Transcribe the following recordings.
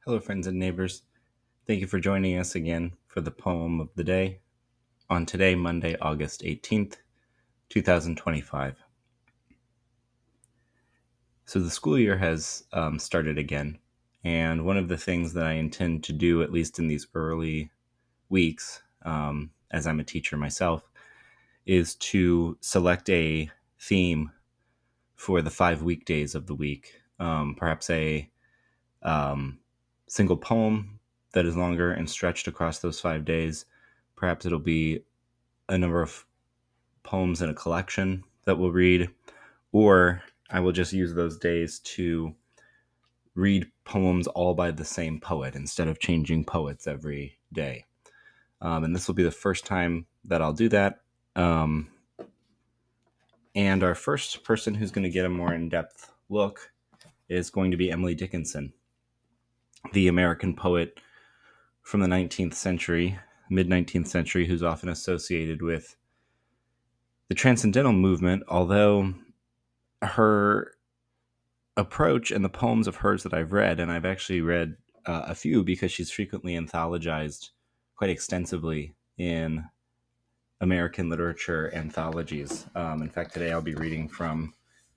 Hello, friends and neighbors. Thank you for joining us again for the poem of the day on today, Monday, August 18th, 2025. So the school year has started again, and one of the things that I intend to do, at least in these early weeks, as I'm a teacher myself, is to select a theme for the 5 weekdays of the week. Perhaps a single poem that is longer and stretched across those 5 days. Perhaps it'll be a number of poems in a collection that we'll read, or I will just use those days to read poems all by the same poet instead of changing poets every day. And this will be the first time that I'll do that. And our first person who's going to get a more in-depth look is going to be Emily Dickinson, the American poet from the 19th century, mid-19th century, who's often associated with the Transcendental movement, although her approach and the poems of hers that I've read, and I've actually read a few because she's frequently anthologized quite extensively in American literature anthologies. In fact, today I'll be reading from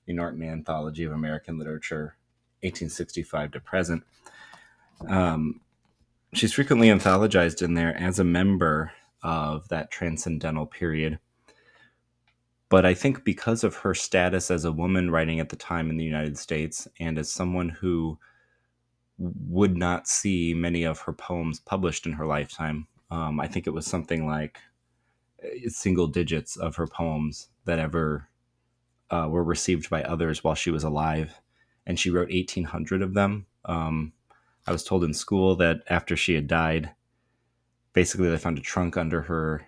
the Norton Anthology of American Literature, 1865 to present. She's frequently anthologized in there as a member of that transcendental period. But I think because of her status as a woman writing at the time in the United States and as someone who would not see many of her poems published in her lifetime, I think it was something like single digits of her poems that ever were received by others while she was alive. And she wrote 1,800 of them. I was told in school that after she had died, basically they found a trunk under her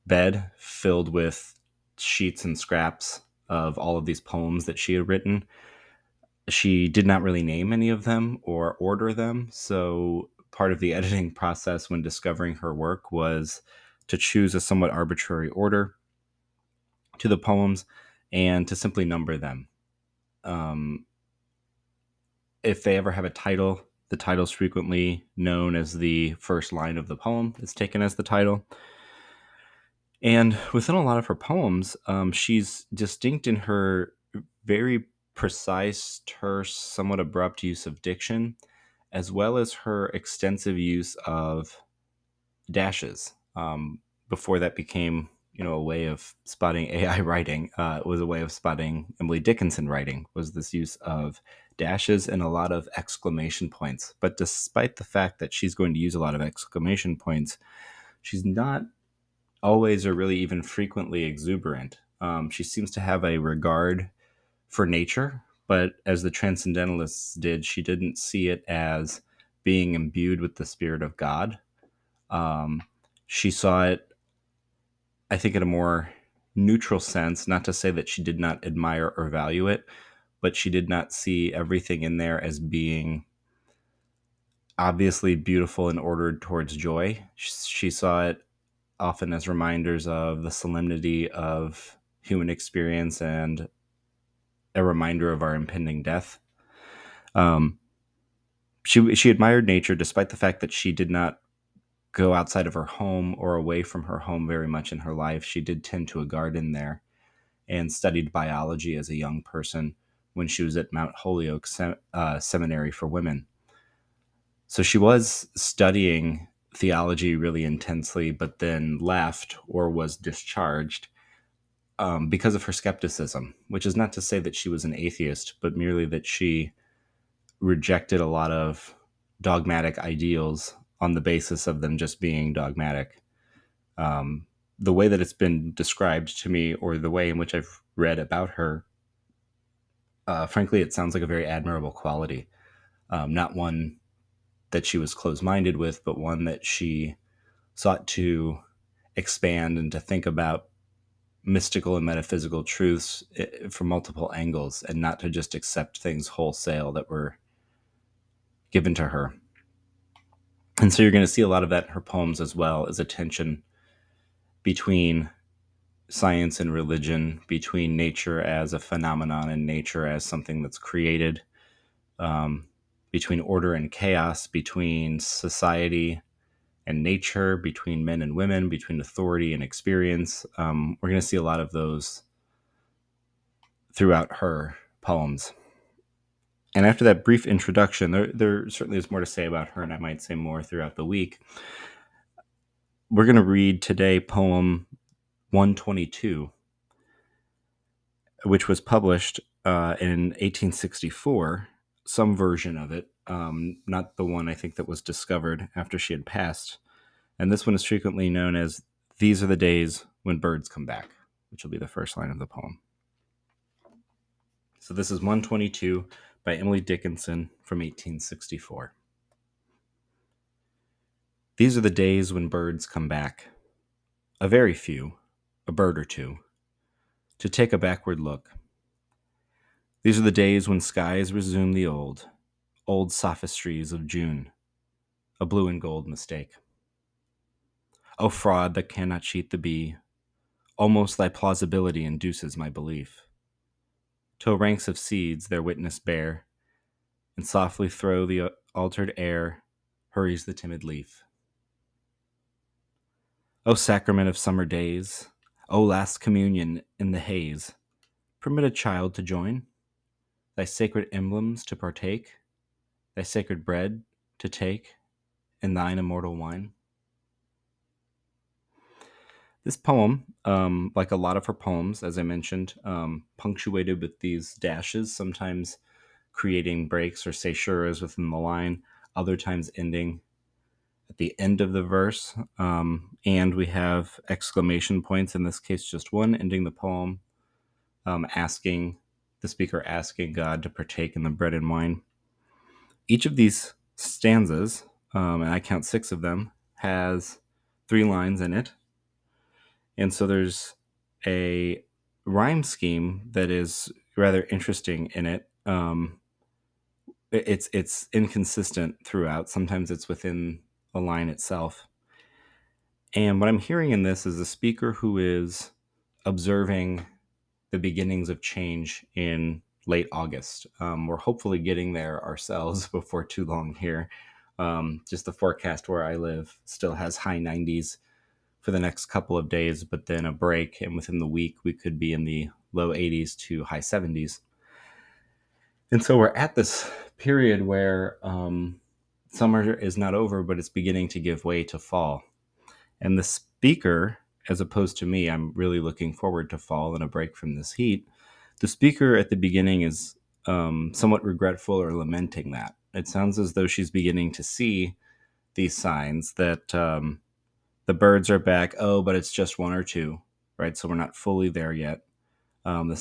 bed filled with sheets and scraps of all of these poems that she had written. She did not really name any of them or order them. So part of the editing process when discovering her work was to choose a somewhat arbitrary order to the poems and to simply number them. If they ever have a title, the title is frequently known as the first line of the poem is taken as the title. And within a lot of her poems, she's distinct in her very precise, terse, somewhat abrupt use of diction, as well as her extensive use of dashes. Before that became, a way of spotting AI writing, it was a way of spotting Emily Dickinson writing, was this use of dashes and a lot of exclamation points. But despite the fact that she's going to use a lot of exclamation points, she's not always or really even frequently exuberant. She seems to have a regard for nature, but as the Transcendentalists did, she didn't see it as being imbued with the Spirit of God. She saw it, I think, in a more neutral sense, not to say that she did not admire or value it, but she did not see everything in there as being obviously beautiful and ordered towards joy. She saw it often as reminders of the solemnity of human experience and a reminder of our impending death. She admired nature despite the fact that she did not go outside of her home or away from her home very much in her life. She did tend to a garden there and studied biology as a young person when she was at Mount Holyoke Seminary for Women. So she was studying theology really intensely, but then left or was discharged because of her skepticism, which is not to say that she was an atheist, but merely that she rejected a lot of dogmatic ideals on the basis of them just being dogmatic. The way that it's been described to me, or the way in which I've read about her, frankly, it sounds like a very admirable quality. Not one that she was closed-minded with, but one that she sought to expand and to think about mystical and metaphysical truths from multiple angles, and not to just accept things wholesale that were given to her. And so you're going to see a lot of that in her poems, as well as a tension between science and religion, between nature as a phenomenon and nature as something that's created, between order and chaos, between society and nature, between men and women, between authority and experience. We're going to see a lot of those throughout her poems. And after that brief introduction, there certainly is more to say about her, and I might say more throughout the week. We're going to read today poem 122, which was published in 1864, some version of it, not the one I think that was discovered after she had passed. And this one is frequently known as "These Are the Days When Birds Come Back," which will be the first line of the poem. So this is 122 by Emily Dickinson from 1864. These are the days when birds come back, a very few, a bird or two, to take a backward look. These are the days when skies resume the old sophistries of June, a blue and gold mistake. O fraud that cannot cheat the bee, almost thy plausibility induces my belief. Till ranks of seeds their witness bear, and softly through the altered air hurries the timid leaf. O sacrament of summer days, O last communion in the haze, permit a child to join, thy sacred emblems to partake, thy sacred bread to take, and thine immortal wine. This poem, like a lot of her poems, as I mentioned, punctuated with these dashes, sometimes creating breaks or caesuras within the line, other times ending at the end of the verse. And we have exclamation points, in this case just one, ending the poem, asking the speaker asking God to partake in the bread and wine. Each of these stanzas, and I count 6 of them, has 3 lines in it. And so there's a rhyme scheme that is rather interesting in it. It's inconsistent throughout. Sometimes it's within a line itself. And what I'm hearing in this is a speaker who is observing the beginnings of change in late August. We're hopefully getting there ourselves before too long here. Just the forecast where I live still has high 90s for the next couple of days, but then a break, and within the week we could be in the low 80s to high 70s. And so we're at this period where summer is not over, but it's beginning to give way to fall. And the speaker, as opposed to me, I'm really looking forward to fall and a break from this heat. The speaker at the beginning is somewhat regretful or lamenting that. It sounds as though she's beginning to see these signs that the birds are back. Oh, but it's just 1 or 2, right? So we're not fully there yet. The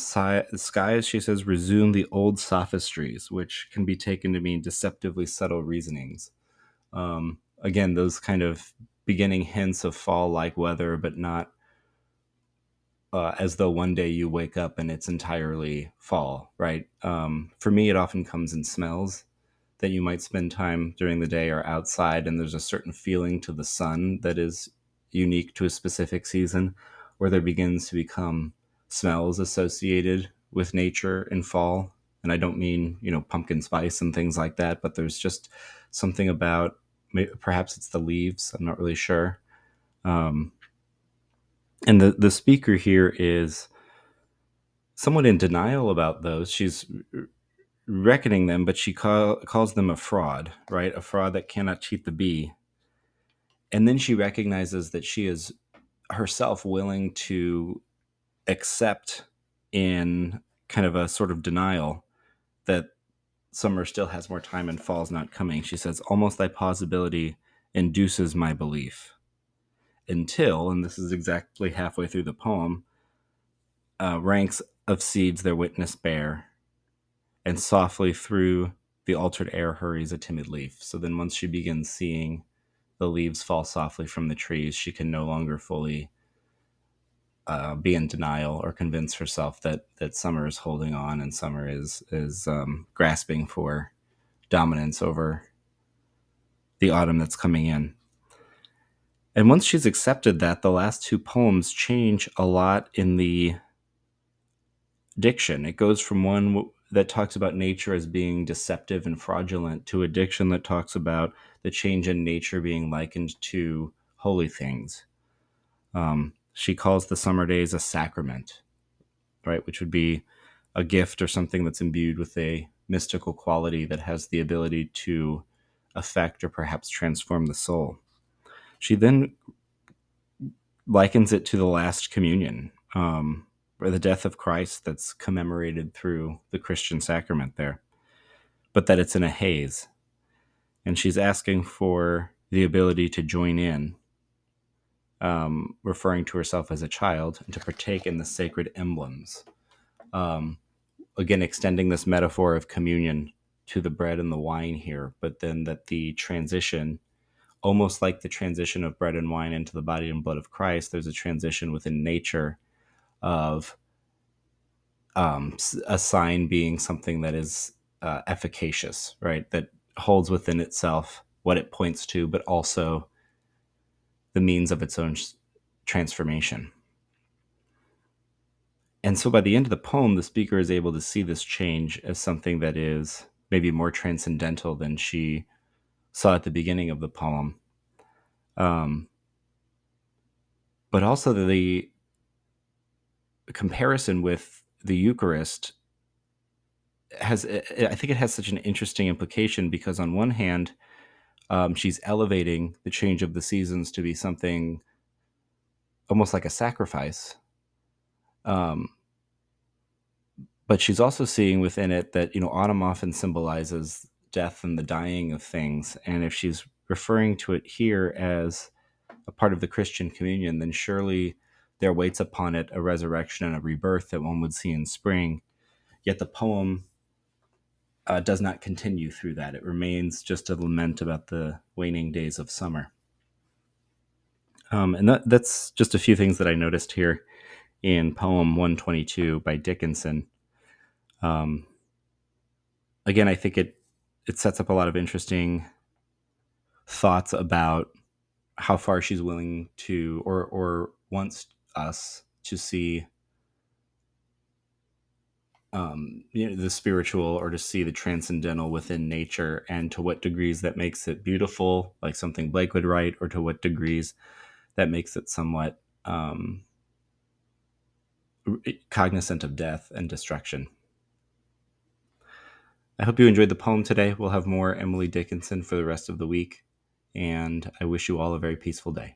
skies, she says, resume the old sophistries, which can be taken to mean deceptively subtle reasonings. Again, those kind of beginning hints of fall-like weather, but not as though one day you wake up and it's entirely fall, right? For me, it often comes in smells that you might spend time during the day or outside, and there's a certain feeling to the sun that is unique to a specific season, where there begins to become smells associated with nature in fall. And I don't mean, pumpkin spice and things like that, but there's just something about, perhaps it's the leaves, I'm not really sure. And the speaker here is somewhat in denial about those. She's reckoning them, but she calls them a fraud, right? A fraud that cannot cheat the bee. And then she recognizes that she is herself willing to accept, in kind of a sort of denial, that summer still has more time and fall's not coming. She says, almost thy plausibility induces my belief. Until, and this is exactly halfway through the poem, ranks of seeds their witness bear, and softly through the altered air hurries a timid leaf. So then once she begins seeing the leaves fall softly from the trees, she can no longer fully be in denial or convince herself that summer is holding on and summer is grasping for dominance over the autumn that's coming in. And once she's accepted that, the last 2 poems change a lot in the diction. It goes from one that talks about nature as being deceptive and fraudulent to addiction that talks about the change in nature being likened to holy things. She calls the summer days a sacrament, right? Which would be a gift or something that's imbued with a mystical quality that has the ability to affect or perhaps transform the soul. She then likens it to the last communion, or the death of Christ that's commemorated through the Christian sacrament there, but that it's in a haze. And she's asking for the ability to join in, referring to herself as a child, and to partake in the sacred emblems. Again, extending this metaphor of communion to the bread and the wine here, but then that the transition, almost like the transition of bread and wine into the body and blood of Christ, there's a transition within nature of a sign being something that is efficacious, right? That holds within itself what it points to, but also the means of its own transformation. And so by the end of the poem, the speaker is able to see this change as something that is maybe more transcendental than she saw at the beginning of the poem. But also the comparison with the Eucharist I think it has such an interesting implication because on one hand, she's elevating the change of the seasons to be something almost like a sacrifice. But she's also seeing within it that, autumn often symbolizes death and the dying of things. And if she's referring to it here as a part of the Christian communion, then surely there waits upon it a resurrection and a rebirth that one would see in spring. Yet the poem does not continue through that. It remains just a lament about the waning days of summer. And that's just a few things that I noticed here in poem 122 by Dickinson. Again, I think it sets up a lot of interesting thoughts about how far she's willing to or wants us to see the spiritual, or to see the transcendental within nature, and to what degrees that makes it beautiful, like something Blake would write, or to what degrees that makes it somewhat cognizant of death and destruction. I hope you enjoyed the poem today. We'll have more Emily Dickinson for the rest of the week, and I wish you all a very peaceful day.